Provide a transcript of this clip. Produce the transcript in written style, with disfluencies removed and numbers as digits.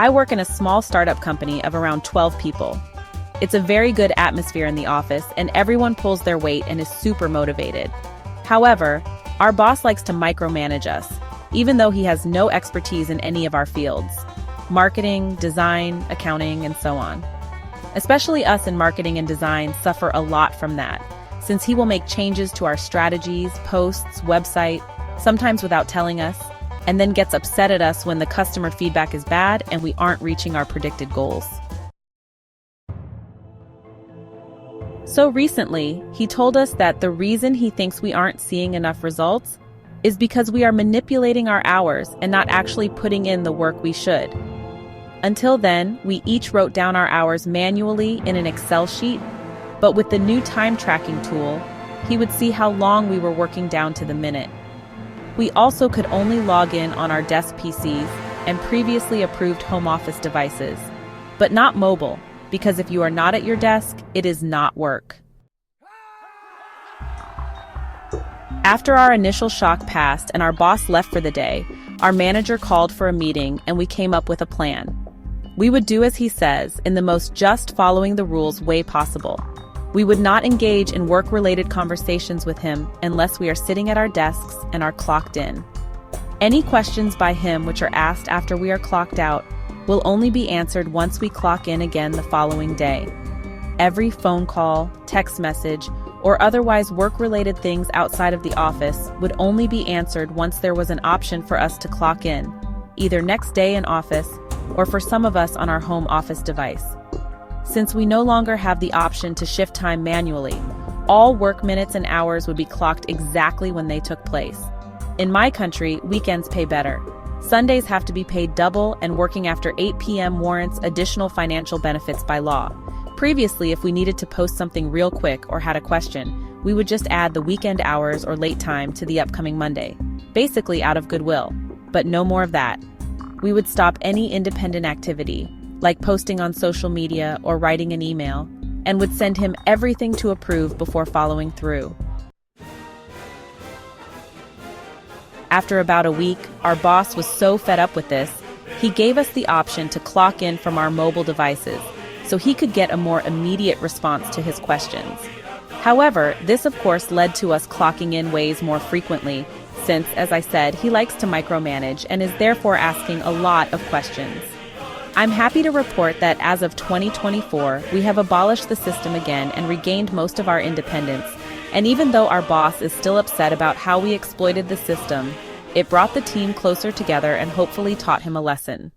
I work in a small startup company of around 12 people. It's a very good atmosphere in the office, and everyone pulls their weight and is super motivated. However, our boss likes to micromanage us, even though he has no expertise in any of our fields: marketing, design, accounting, and so on. Especially us in marketing and design suffer a lot from that, since he will make changes to our strategies, posts, website, sometimes without telling us, and then gets upset at us when the customer feedback is bad and we aren't reaching our predicted goals. So recently, he told us that the reason he thinks we aren't seeing enough results is because we are manipulating our hours and not actually putting in the work we should. Until then, we each wrote down our hours manually in an Excel sheet, but with the new time tracking tool, he would see how long we were working down to the minute. We also could only log in on our desk PCs and previously approved home office devices, but not mobile, because if you are not at your desk, it is not work. After our initial shock passed and our boss left for the day, our manager called for a meeting and we came up with a plan. We would do as he says, in the most just following the rules way possible. We would not engage in work-related conversations with him unless we are sitting at our desks and are clocked in. Any questions by him which are asked after we are clocked out will only be answered once we clock in again the following day. Every phone call, text message, or otherwise work-related things outside of the office would only be answered once there was an option for us to clock in, either next day in office or for some of us on our home office device. Since we no longer have the option to shift time manually, all work minutes and hours would be clocked exactly when they took place. In my country, weekends pay better. Sundays have to be paid double, and working after 8 p.m. warrants additional financial benefits by law. Previously, if we needed to post something real quick or had a question, we would just add the weekend hours or late time to the upcoming Monday, basically out of goodwill. But no more of that. We would stop any independent activity, like posting on social media or writing an email, and would send him everything to approve before following through. After about a week, our boss was so fed up with this, he gave us the option to clock in from our mobile devices, so he could get a more immediate response to his questions. However, this of course led to us clocking in ways more frequently, since, as I said, he likes to micromanage and is therefore asking a lot of questions. I'm happy to report that as of 2024, we have abolished the system again and regained most of our independence. And even though our boss is still upset about how we exploited the system, it brought the team closer together and hopefully taught him a lesson.